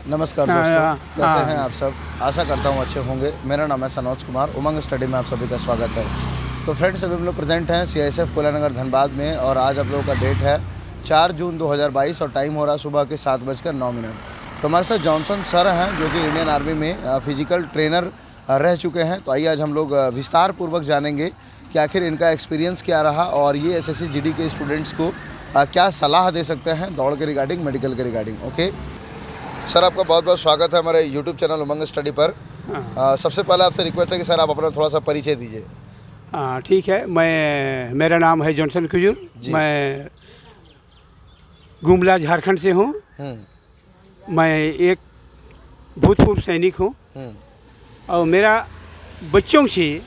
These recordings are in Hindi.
नमस्कार दोस्तों, कैसे हैं आप सब। आशा करता हूँ अच्छे होंगे। मेरा नाम है सनोज कुमार। उमंग स्टडी में आप सभी का स्वागत है। तो फ्रेंड्स, अभी हम लोग प्रेजेंट हैं CISF कोलानगर धनबाद में और आज आप लोगों का डेट है 4 जून 2022 और टाइम हो रहा है सुबह के 7:09। तो हमारे साथ जॉनसन सर हैं जो कि इंडियन आर्मी में फिजिकल ट्रेनर रह चुके हैं। तो आइए आज हम लोग विस्तार पूर्वक जानेंगे कि आखिर इनका एक्सपीरियंस क्या रहा और ये SSC GD के स्टूडेंट्स को क्या सलाह दे सकते हैं दौड़ के रिगार्डिंग, मेडिकल के रिगार्डिंग। ओके सर, आपका बहुत बहुत स्वागत है हमारे यूट्यूब चैनल उमंग स्टडी पर। सबसे पहले आपसे रिक्वेस्ट है कि सर आप अपना थोड़ा सा परिचय दीजिए। ठीक है। मेरा नाम है जॉनसन कुजूर। मैं गुमला झारखंड से हूँ। मैं एक भूतपूर्व सैनिक हूँ और मेरा बच्चों से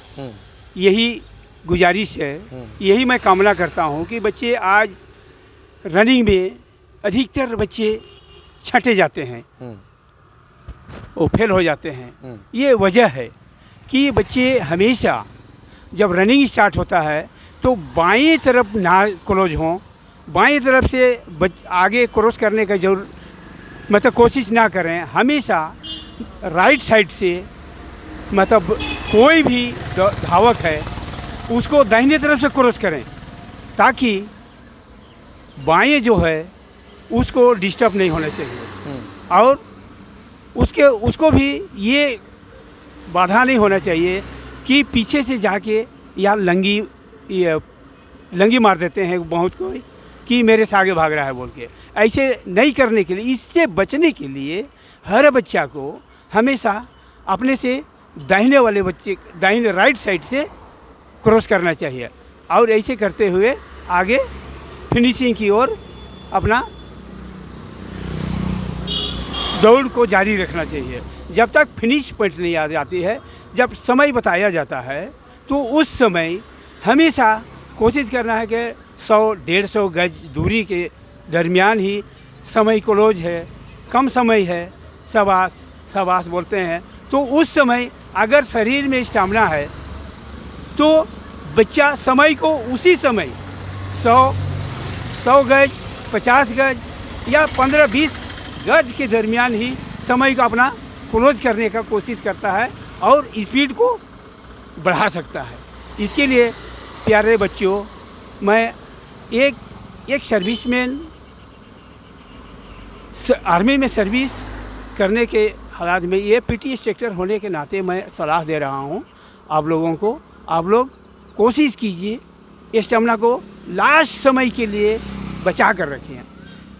यही गुजारिश है, यही मैं कामना करता हूँ कि बच्चे आज रनिंग में अधिकतर बच्चे छंटे जाते हैं, वो फेल हो जाते हैं। ये वजह है कि बच्चे हमेशा जब रनिंग स्टार्ट होता है तो बाएं तरफ ना क्लोज हों, बाएं तरफ से आगे क्रॉस करने का मतलब कोशिश ना करें। हमेशा राइट साइड से, मतलब कोई भी धावक है उसको दाहिने तरफ से क्रॉस करें ताकि बाएं जो है उसको डिस्टर्ब नहीं होना चाहिए और उसको भी ये बाधा नहीं होना चाहिए कि पीछे से जाके या लंगी मार देते हैं बहुत कोई कि मेरे से आगे भाग रहा है बोल के। ऐसे नहीं करने के लिए, इससे बचने के लिए हर बच्चा को हमेशा अपने से दाहिने राइट साइड से क्रॉस करना चाहिए और ऐसे करते हुए आगे फिनिशिंग की ओर अपना दौड़ को जारी रखना चाहिए। जब तक फिनिश पॉइंट नहीं आ जाती है, जब समय बताया जाता है तो उस समय हमेशा कोशिश करना है कि 100-150 गज दूरी के दरमियान ही समय क्लोज है, कम समय है, सवास बोलते हैं। तो उस समय अगर शरीर में स्टैमिना है तो बच्चा समय को उसी समय 100 गज, 50 गज या 15-20 गज के दरमियान ही समय को अपना क्लोज करने का कोशिश करता है और स्पीड को बढ़ा सकता है। इसके लिए प्यारे बच्चों, मैं एक सर्विसमैन आर्मी में सर्विस करने के हालात में ये PT इंस्ट्रक्टर होने के नाते मैं सलाह दे रहा हूँ आप लोगों को। आप लोग कोशिश कीजिए स्टेमिना को लास्ट समय के लिए बचा कर रखें।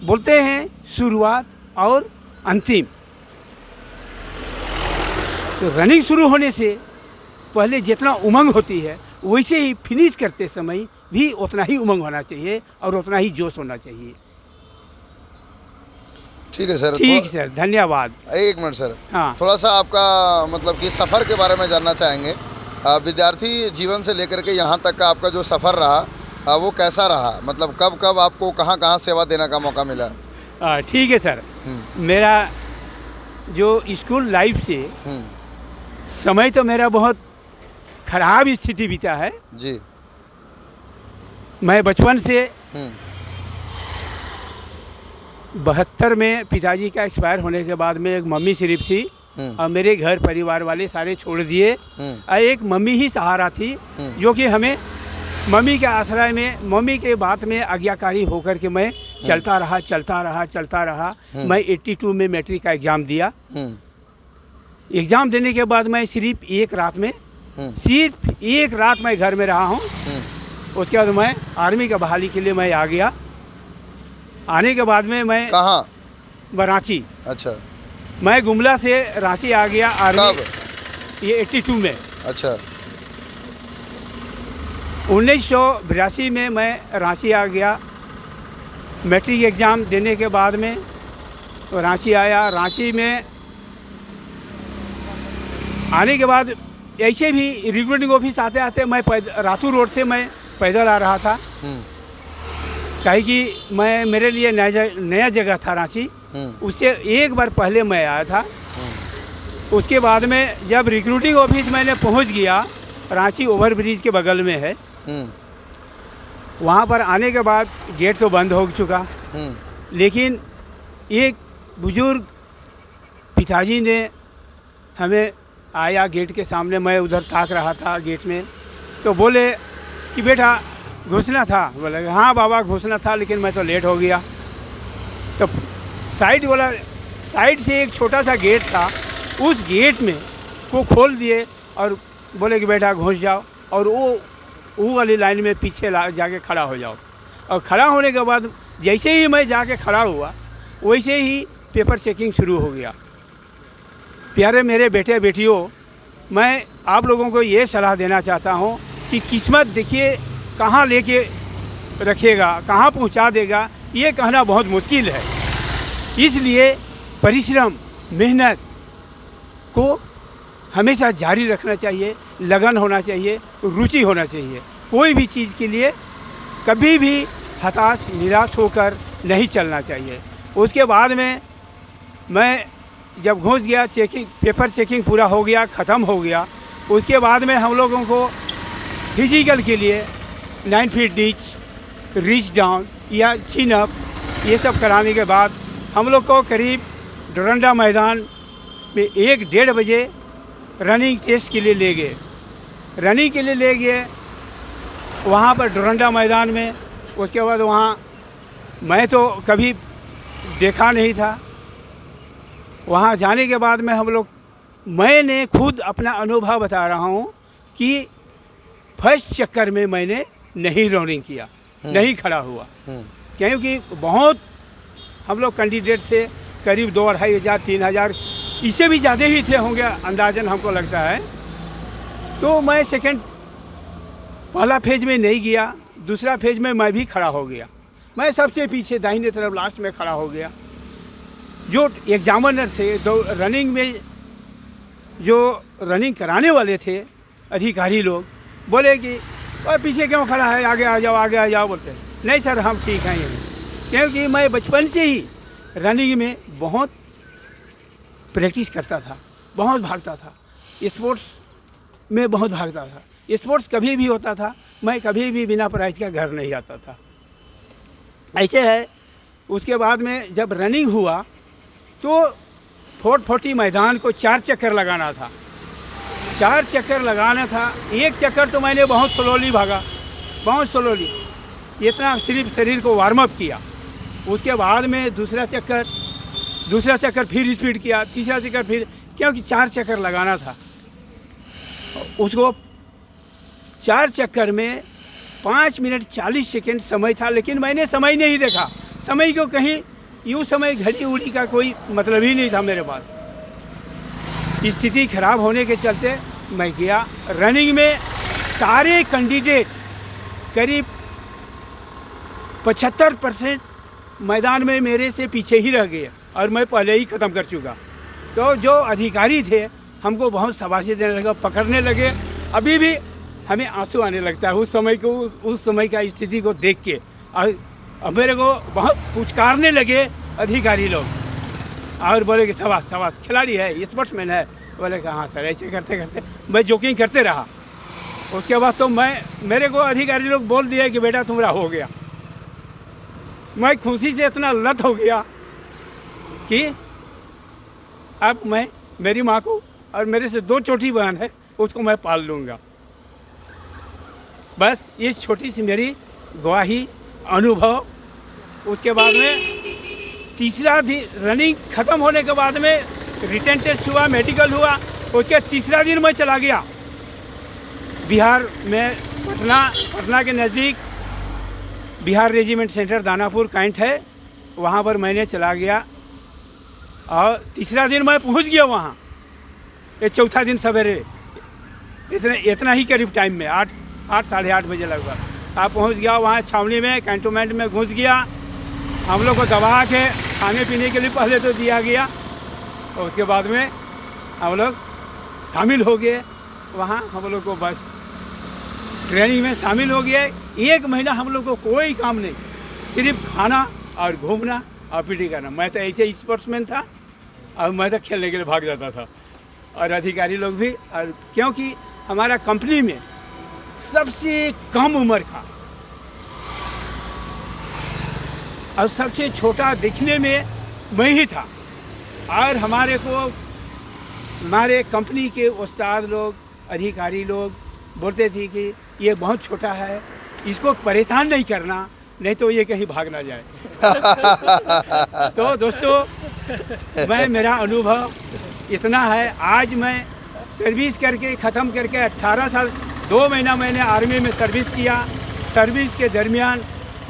बोलते हैं शुरुआत और अंतिम। तो रनिंग शुरू होने से पहले जितना उमंग होती है वैसे ही फिनिश करते समय भी उतना ही उमंग होना चाहिए और उतना ही जोश होना चाहिए। ठीक है सर। ठीक सर, धन्यवाद। एक मिनट सर। हाँ, थोड़ा सा आपका मतलब कि सफ़र के बारे में जानना चाहेंगे। विद्यार्थी जीवन से लेकर के यहाँ तक का आपका जो सफ़र रहा वो कैसा रहा, मतलब कब कब आपको कहाँ कहाँ सेवा देने का मौका मिला। ठीक है सर। मेरा जो स्कूल लाइफ से समय तो मेरा बहुत ख़राब स्थिति बीता है जी। मैं बचपन से 72 में पिताजी का एक्सपायर होने के बाद में एक मम्मी सिर्फ थी और मेरे घर परिवार वाले सारे छोड़ दिए और एक मम्मी ही सहारा थी जो कि हमें मम्मी के आश्रय में, मम्मी के बात में आज्ञाकारी होकर के मैं चलता रहा। मैं 82 में मैट्रिक का एग्ज़ाम दिया। एग्ज़ाम देने के बाद मैं सिर्फ एक रात मैं घर में रहा हूँ। उसके बाद मैं आर्मी का बहाली के लिए मैं आ गया। आने के बाद में मैं कहाँ? रांची। अच्छा। मैं गुमला से रांची आ गया आर्मी। कब? ये 82 में। अच्छा। 1982 में मैं रांची आ गया मैट्रिक एग्ज़ाम देने के बाद में। तो रांची आया। रांची में आने के बाद ऐसे भी रिक्रूटिंग ऑफिस आते आते मैं रातू रोड से मैं पैदल आ रहा था, काहे कि मेरे लिए नया जगह था रांची। उससे एक बार पहले मैं आया था। उसके बाद में जब रिक्रूटिंग ऑफिस मैंने पहुंच गया, रांची ओवरब्रिज के बगल में है, वहाँ पर आने के बाद गेट तो बंद हो चुका, लेकिन एक बुजुर्ग पिताजी ने हमें आया गेट के सामने, मैं उधर ताक रहा था गेट में, तो बोले कि बेटा घुसना था। बोले हाँ बाबा घुसना था, लेकिन मैं तो लेट हो गया। तो साइड से एक छोटा सा गेट था, उस गेट में को खोल दिए और बोले कि बेटा घुस जाओ और वो वाली लाइन में पीछे जाके खड़ा हो जाओ। और खड़ा होने के बाद जैसे ही मैं जाके खड़ा हुआ, वैसे ही पेपर चेकिंग शुरू हो गया। प्यारे मेरे बेटे बेटियों, मैं आप लोगों को ये सलाह देना चाहता हूँ कि किस्मत देखिए कहाँ लेके रखेगा, कहाँ पहुँचा देगा, ये कहना बहुत मुश्किल है। इसलिए परिश्रम, मेहनत को हमेशा जारी रखना चाहिए, लगन होना चाहिए, रुचि होना चाहिए। कोई भी चीज़ के लिए कभी भी हताश निराश होकर नहीं चलना चाहिए। उसके बाद में मैं जब घुस गया, पेपर चेकिंग पूरा हो गया, ख़त्म हो गया। उसके बाद में हम लोगों को फिजिकल के लिए 9 फीट रीच डाउन या चिन अप, ये सब कराने के बाद हम लोग को करीब डोरंडा मैदान में 1-1:30 बजे रनिंग टेस्ट के लिए ले गए। रनिंग के लिए ले गए वहाँ पर डोरंडा मैदान में। उसके बाद वहाँ मैं तो कभी देखा नहीं था। वहाँ जाने के बाद में मैंने खुद अपना अनुभव बता रहा हूँ कि फर्स्ट चक्कर में मैंने नहीं रनिंग किया, नहीं खड़ा हुआ, क्योंकि बहुत हम लोग कैंडिडेट थे, करीब 2,500-3,000, इससे भी ज़्यादा ही थे होंगे अंदाजन हमको लगता है। तो मैं पहला फेज में नहीं गया, दूसरा फेज में मैं भी खड़ा हो गया। मैं सबसे पीछे दाहिने तरफ लास्ट में खड़ा हो गया। जो एग्जामिनर थे, रनिंग में जो रनिंग कराने वाले थे अधिकारी लोग, बोले कि पीछे क्यों खड़ा है, आगे आ जाओ, आगे आ जाओ। बोलते नहीं सर हम ठीक हैं यहीं, क्योंकि मैं बचपन से ही रनिंग में बहुत प्रैक्टिस करता था, बहुत भागता था, स्पोर्ट्स में बहुत भागता था। स्पोर्ट्स कभी भी होता था, मैं कभी भी बिना प्राइज का घर नहीं आता था। ऐसे है। उसके बाद में जब रनिंग हुआ तो 440 मैदान को 4 चक्कर लगाना था। 4 चक्कर लगाना था। एक चक्कर तो मैंने बहुत स्लोली भागा, बहुत स्लोली, इतना सिर्फ शरीर को वार्म अप किया। उसके बाद में दूसरा चक्कर फिर स्पीड किया, तीसरा चक्कर फिर, क्योंकि 4 चक्कर लगाना था। उसको 4 चक्कर में 5 मिनट 40 सेकेंड समय था, लेकिन मैंने समय नहीं देखा। समय को कहीं यूँ समय घड़ी उड़ी का कोई मतलब ही नहीं था मेरे पास। स्थिति खराब होने के चलते मैं गया रनिंग में। सारे कैंडिडेट करीब 75% मैदान में मेरे से पीछे ही रह गए और मैं पहले ही ख़त्म कर चुका। तो जो अधिकारी थे हमको बहुत शाबाशी देने लगे, पकड़ने लगे। अभी भी हमें आंसू आने लगता है उस समय का स्थिति को देख के। और मेरे को बहुत पुचकारने लगे अधिकारी लोग और बोले कि शाबाश खिलाड़ी है, स्पोर्ट्समैन है। बोले कि हाँ सर। ऐसे करते करते मैं जोकिंग करते रहा। उसके बाद तो मेरे को अधिकारी लोग बोल दिए कि बेटा तुम्हारा हो गया। मैं खुशी से इतना लत हो गया कि अब मैं मेरी माँ को और मेरे से 2 छोटी बहन है उसको मैं पाल लूँगा। बस ये छोटी सी मेरी गवाही, अनुभव। उसके बाद में तीसरा दिन रनिंग ख़त्म होने के बाद में रिटन टेस्ट हुआ, मेडिकल हुआ। उसके तीसरा दिन मैं चला गया बिहार में, पटना के नज़दीक Bihar regiment centre Danapur cantt है, वहाँ पर मैंने चला गया। और तीसरा दिन मैं पहुँच गया वहाँ। ये चौथा दिन सवेरे इतना ही करीब टाइम में 8 साढ़े 8 बजे लगभग आप पहुँच गया वहाँ छावनी में, कैंटोनमेंट में घुस गया। हम लोग को दबा के खाने पीने के लिए पहले तो दिया गया और उसके बाद में हम लोग शामिल हो गए वहाँ। हम लोग को बस ट्रेनिंग में शामिल हो गए। 1 महीना हम लोग को कोई काम नहीं, सिर्फ खाना और घूमना और पीटी करना। मैं तो ऐसे स्पोर्ट्समैन था और मैं तो खेलने के लिए भाग जाता था और अधिकारी लोग भी। और क्योंकि हमारा कंपनी में सबसे कम उम्र का और सबसे छोटा दिखने में मैं ही था और हमारे कंपनी के उस्ताद लोग, अधिकारी लोग बोलते थे कि ये बहुत छोटा है, इसको परेशान नहीं करना, नहीं तो ये कहीं भाग ना जाए। तो दोस्तों, मेरा अनुभव इतना है। आज मैं सर्विस करके ख़त्म करके 18 साल 2 महीना मैंने आर्मी में सर्विस किया। सर्विस के दरमियान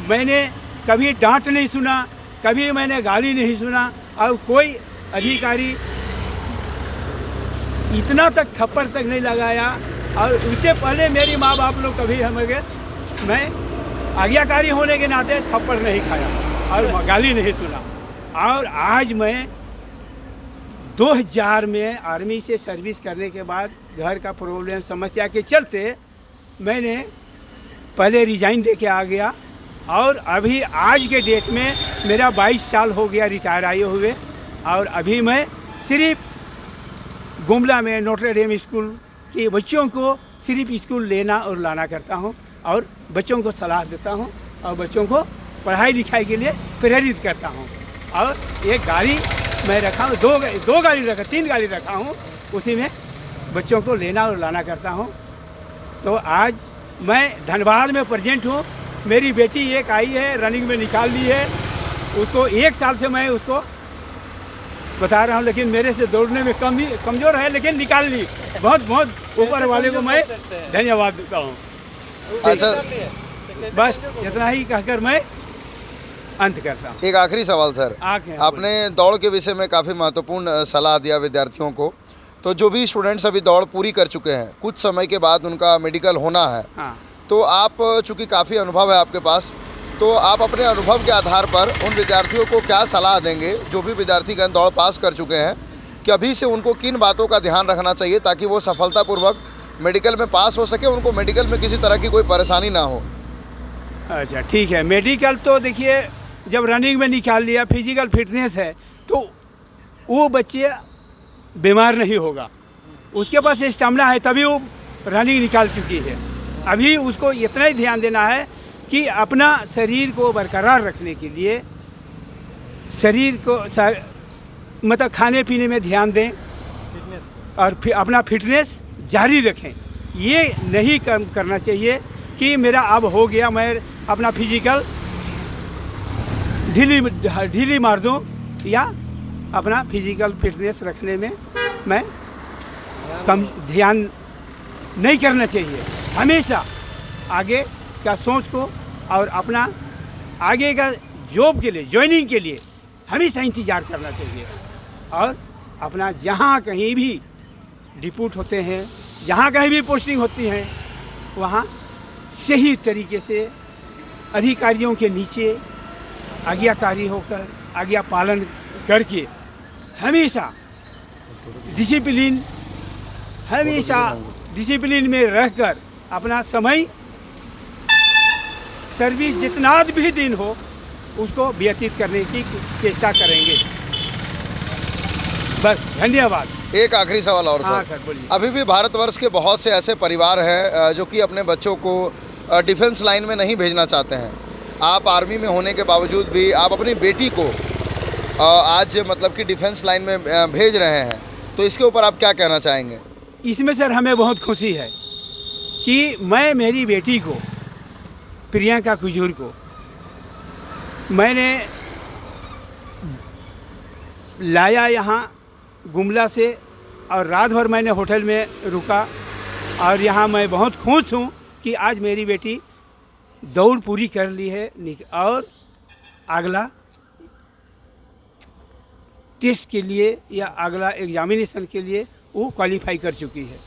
मैंने कभी डांट नहीं सुना, कभी मैंने गाली नहीं सुना, और कोई अधिकारी इतना तक थप्पड़ तक नहीं लगाया। और उससे पहले मेरी माँ बाप लोग कभी मैं आज्ञाकारी होने के नाते थप्पड़ नहीं खाया और गाली नहीं सुना। और आज मैं 2000 में आर्मी से सर्विस करने के बाद घर का प्रॉब्लम समस्या के चलते मैंने पहले रिज़ाइन दे के आ गया। और अभी आज के डेट में मेरा 22 साल हो गया रिटायर आए हुए। और अभी मैं सिर्फ गुमला में नोटर डेम स्कूल के बच्चों को सिर्फ स्कूल लेना और लाना करता हूं, और बच्चों को सलाह देता हूं, और बच्चों को पढ़ाई लिखाई के लिए प्रेरित करता हूं। और एक गाड़ी मैं रखा हूँ, दो गाड़ी रखा, 3 गाड़ी रखा हूँ, उसी में बच्चों को लेना और लाना करता हूँ। तो आज मैं धनबाद में प्रेजेंट हूँ। मेरी बेटी एक आई है, रनिंग में निकाल ली है। उसको 1 साल से मैं उसको बता रहा हूँ, लेकिन मेरे से दौड़ने में कमज़ोर है, लेकिन निकाल ली। बहुत ऊपर वाले को मैं धन्यवाद देता हूँ। अच्छा, बस इतना ही कहकर मैं अंत करता हूँ। एक आखिरी सवाल सर, आपने दौड़ के विषय में काफ़ी महत्वपूर्ण सलाह दिया विद्यार्थियों को। तो जो भी स्टूडेंट्स अभी दौड़ पूरी कर चुके हैं, कुछ समय के बाद उनका मेडिकल होना है, हाँ। तो आप चूँकि काफ़ी अनुभव है आपके पास, तो आप अपने अनुभव के आधार पर उन विद्यार्थियों को क्या सलाह देंगे जो भी विद्यार्थीगण दौड़ पास कर चुके हैं, कि अभी से उनको किन बातों का ध्यान रखना चाहिए ताकि वो सफलतापूर्वक मेडिकल में पास हो सके, उनको मेडिकल में किसी तरह की कोई परेशानी ना हो? अच्छा, ठीक है। मेडिकल तो देखिए, जब रनिंग में निकाल लिया, फिजिकल फिटनेस है, तो वो बच्चे बीमार नहीं होगा। उसके पास स्टेमिना है, तभी वो रनिंग निकाल चुकी है। अभी उसको इतना ही ध्यान देना है कि अपना शरीर को बरकरार रखने के लिए शरीर को मतलब खाने पीने में ध्यान दें और अपना फिटनेस जारी रखें। ये नहीं करना चाहिए कि मेरा अब हो गया, मैं अपना फिजिकल ढीली मार दूं, या अपना फिजिकल फिटनेस रखने में मैं कम ध्यान नहीं करना चाहिए। हमेशा आगे का सोच को और अपना आगे का जॉब के लिए, ज्वाइनिंग के लिए हमेशा इंतज़ार करना चाहिए। और अपना जहाँ कहीं भी डिप्यूट होते हैं, जहाँ कहीं भी पोस्टिंग होती हैं, वहाँ सही तरीके से अधिकारियों के नीचे आज्ञाकारी होकर, आज्ञा पालन करके हमेशा डिसिप्लिन में रहकर अपना समय सर्विस जितना भी दिन हो उसको व्यतीत करने की चेष्टा करेंगे। बस, धन्यवाद। एक आखिरी सवाल और हाँ, सर, बोलिए। अभी भी भारतवर्ष के बहुत से ऐसे परिवार हैं जो कि अपने बच्चों को डिफेंस लाइन में नहीं भेजना चाहते हैं। आप आर्मी में होने के बावजूद भी आप अपनी बेटी को आज मतलब कि डिफेंस लाइन में भेज रहे हैं, तो इसके ऊपर आप क्या कहना चाहेंगे? इसमें सर हमें बहुत खुशी है कि मैं मेरी बेटी को, प्रियंका कुजूर को, मैंने लाया यहाँ गुमला से, और रात भर मैंने होटल में रुका। और यहाँ मैं बहुत खुश हूँ कि आज मेरी बेटी दौड़ पूरी कर ली है और अगला टेस्ट के लिए या अगला एग्जामिनेशन के लिए वो क्वालिफाई कर चुकी है।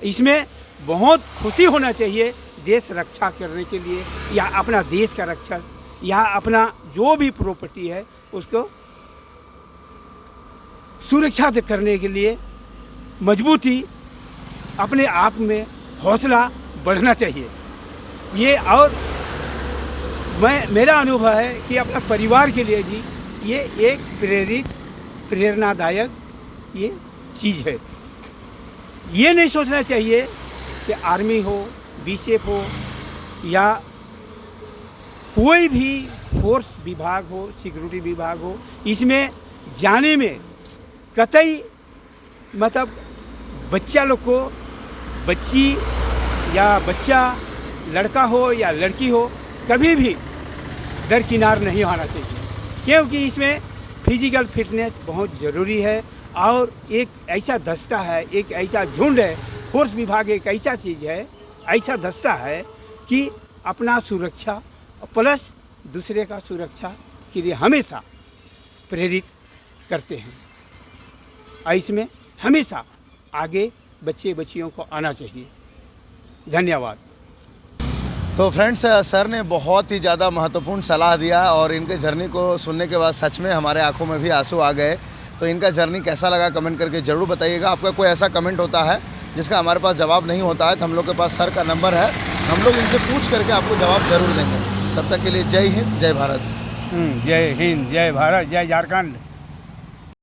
इसमें बहुत खुशी होना चाहिए देश रक्षा करने के लिए, या अपना देश का रक्षा, या अपना जो भी प्रॉपर्टी है उसको सुरक्षा करने के लिए मजबूती, अपने आप में हौसला बढ़ना चाहिए। ये और मेरा अनुभव है कि अपना परिवार के लिए भी ये एक प्रेरणादायक ये चीज़ है। ये नहीं सोचना चाहिए कि आर्मी हो, बीएसएफ हो, या कोई भी फोर्स विभाग हो, सिक्योरिटी विभाग हो, इसमें जाने में कतई मतलब बच्चा लोग को, बच्ची या बच्चा, लड़का हो या लड़की हो, कभी भी दरकिनार नहीं होना चाहिए, क्योंकि इसमें फिजिकल फिटनेस बहुत ज़रूरी है। और एक ऐसा दस्ता है, एक ऐसा झुंड है, फोर्स विभाग एक ऐसा चीज़ है, ऐसा दस्ता है कि अपना सुरक्षा प्लस दूसरे का सुरक्षा के लिए हमेशा प्रेरित करते हैं। और इसमें हमेशा आगे बच्चे बच्चियों को आना चाहिए। धन्यवाद। तो फ्रेंड्स, सर ने बहुत ही ज़्यादा महत्वपूर्ण सलाह दिया और इनके जर्नी को सुनने के बाद सच में हमारे आंखों में भी आंसू आ गए। तो इनका जर्नी कैसा लगा कमेंट करके ज़रूर बताइएगा। आपका कोई ऐसा कमेंट होता है जिसका हमारे पास जवाब नहीं होता है तो हम लोग के पास सर का नंबर है, हम लोग इनसे पूछ करके आपको जवाब ज़रूर देंगे। तब तक के लिए जय हिंद, जय भारत। जय हिंद, जय भारत, जय झारखंड।